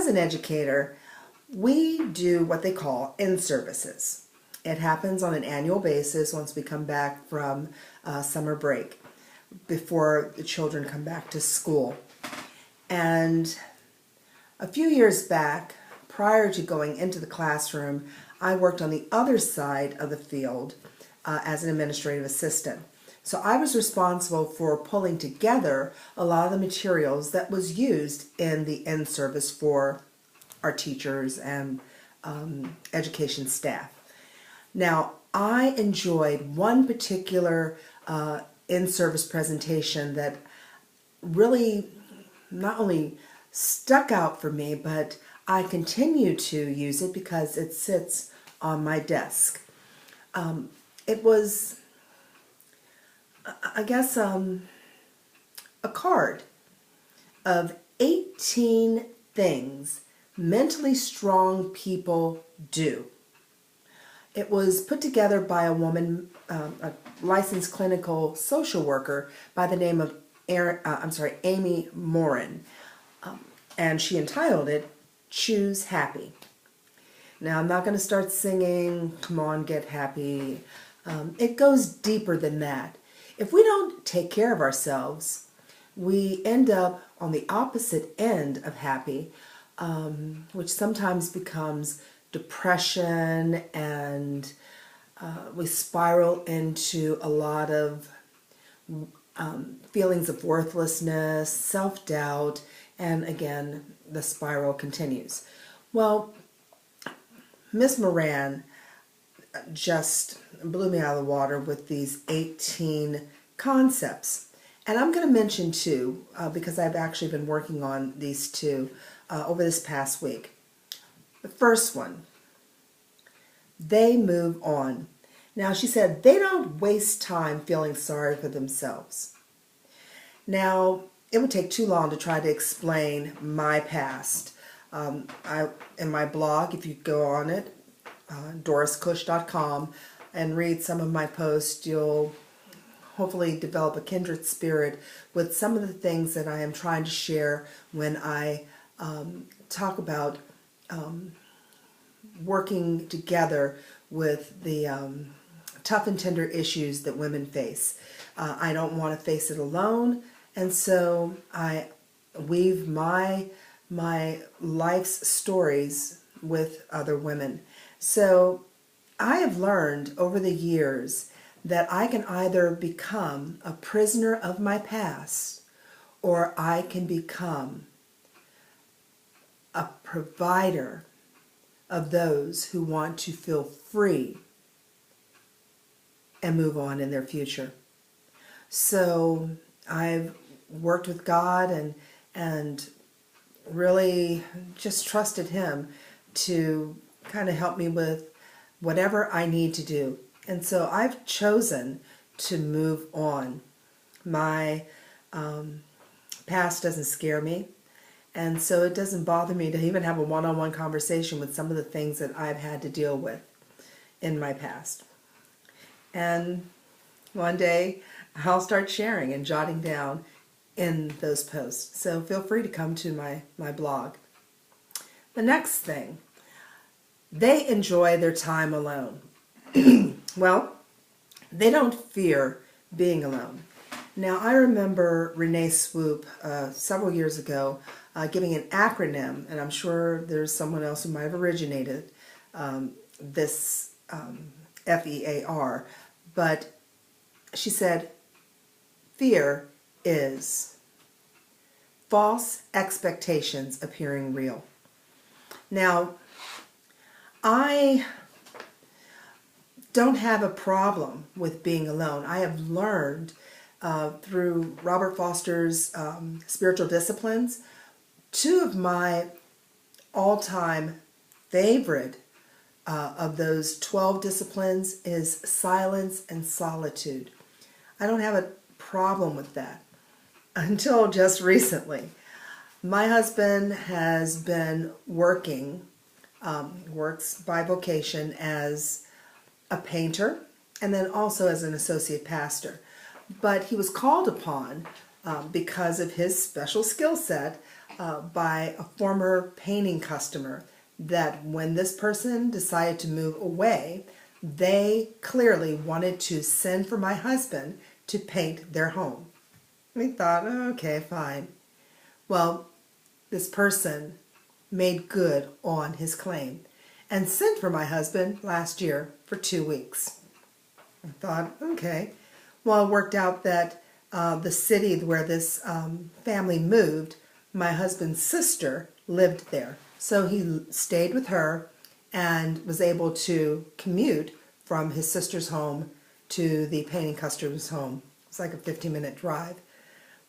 as an educator, we do what they call in-services. It happens on an annual basis once we come back from summer break, before the children come back to school. And a few years back, prior to going into the classroom, I worked on the other side of the field as an administrative assistant. So I was responsible for pulling together a lot of the materials that was used in the in-service for our teachers and education staff. Now, I enjoyed one particular in-service presentation that really not only stuck out for me, but I continue to use it because it sits on my desk. It was, I guess, a card of 18 things mentally strong people do. It was put together by a woman, a licensed clinical social worker by the name of Amy Morin, and she entitled it, Choose Happy. Now, I'm not going to start singing, Come On, Get Happy. It goes deeper than that. If we don't take care of ourselves, we end up on the opposite end of happy, which sometimes becomes depression, and we spiral into a lot of feelings of worthlessness, self-doubt, and again, the spiral continues. Well, Miss Moran just blew me out of the water with these 18 concepts. And I'm going to mention two because I've actually been working on these two over this past week. The first one, they move on. Now, she said they don't waste time feeling sorry for themselves. Now, it would take too long to try to explain my past. In my blog, if you go on it, doriscush.com, and read some of my posts, you'll hopefully develop a kindred spirit with some of the things that I am trying to share when I talk about working together with the tough and tender issues that women face. I don't want to face it alone, and so I weave my life's stories with other women. So I have learned over the years that I can either become a prisoner of my past, or I can become a provider of those who want to feel free and move on in their future. So I've worked with God and really just trusted Him to kind of help me with whatever I need to do. And so I've chosen to move on. My past doesn't scare me, and so it doesn't bother me to even have a one-on-one conversation with some of the things that I've had to deal with in my past. And one day I'll start sharing and jotting down in those posts. So feel free to come to my blog. The next thing, they enjoy their time alone. Well, they don't fear being alone. Now, I remember Renee Swoop several years ago giving an acronym, and I'm sure there's someone else who might have originated this FEAR, but she said, fear is false expectations appearing real. Now, I don't have a problem with being alone. I have learned through Robert Foster's spiritual disciplines, two of my all-time favorite of those 12 disciplines is silence and solitude. I don't have a problem with that until just recently. My husband has been working, works by vocation as a painter and then also as an associate pastor. But he was called upon because of his special skill set by a former painting customer that when this person decided to move away, they clearly wanted to send for my husband to paint their home. We thought, okay, fine. Well, this person made good on his claim and sent for my husband last year for 2 weeks. I thought, okay. Well, it worked out that the city where this family moved, my husband's sister lived there. So he stayed with her and was able to commute from his sister's home to the painting customer's home. It's like a 15-minute drive.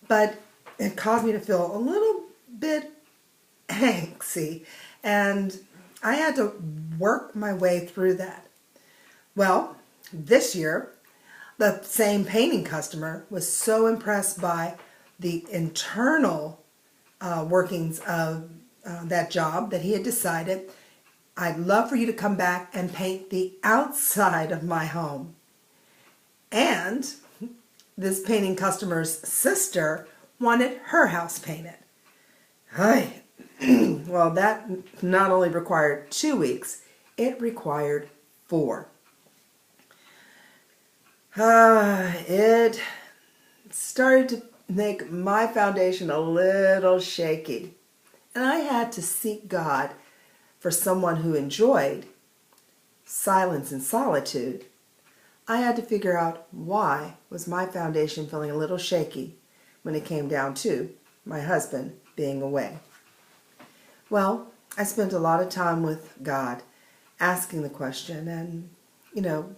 But it caused me to feel a little bit angsty, and I had to work my way through that. Well, this year, the same painting customer was so impressed by the internal workings of that job that he had decided, I'd love for you to come back and paint the outside of my home. And this painting customer's sister wanted her house painted. Hi. Well, that not only required 2 weeks, it required 4. It started to make my foundation a little shaky. And I had to seek God for someone who enjoyed silence and solitude. I had to figure out why was my foundation feeling a little shaky when it came down to my husband being away. Well, I spent a lot of time with God asking the question and,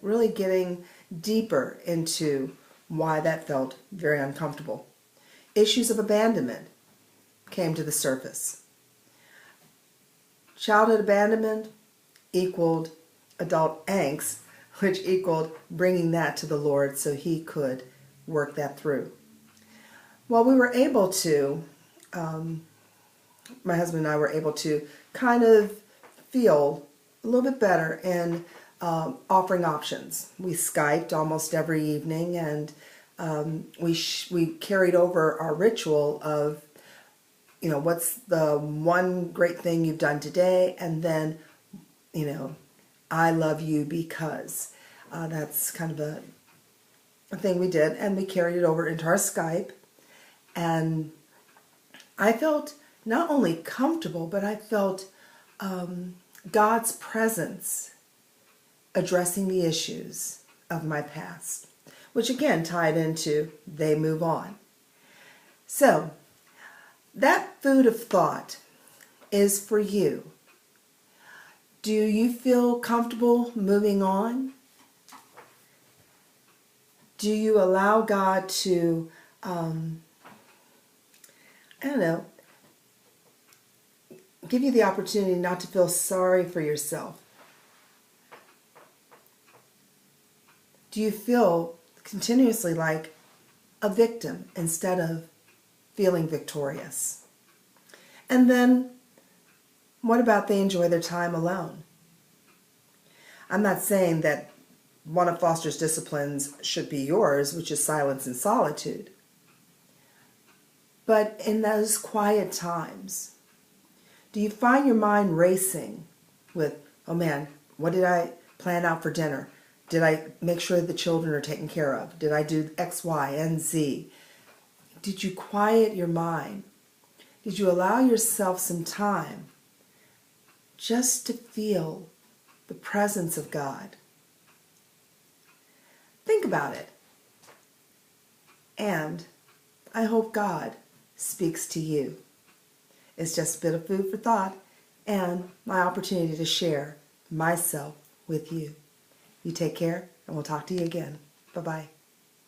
really getting deeper into why that felt very uncomfortable. Issues of abandonment came to the surface. Childhood abandonment equaled adult angst, which equaled bringing that to the Lord so He could work that through. Well, we were able to, my husband and I were able to kind of feel a little bit better in offering options. We Skyped almost every evening, and we carried over our ritual of, what's the one great thing you've done today, and then, I love you because. That's kind of a thing we did, and we carried it over into our Skype, and I felt not only comfortable, but I felt God's presence addressing the issues of my past, which again tied into they move on. So that food of thought is for you. Do you feel comfortable moving on? Do you allow God to, give you the opportunity not to feel sorry for yourself? Do you feel continuously like a victim instead of feeling victorious? And then, what about they enjoy their time alone? I'm not saying that one of Foster's disciplines should be yours, which is silence and solitude. But in those quiet times, do you find your mind racing with, oh man, what did I plan out for dinner? Did I make sure the children are taken care of? Did I do X, Y, and Z? Did you quiet your mind? Did you allow yourself some time just to feel the presence of God? Think about it. And I hope God speaks to you. It's just a bit of food for thought and my opportunity to share myself with you. You take care, and we'll talk to you again. Bye-bye.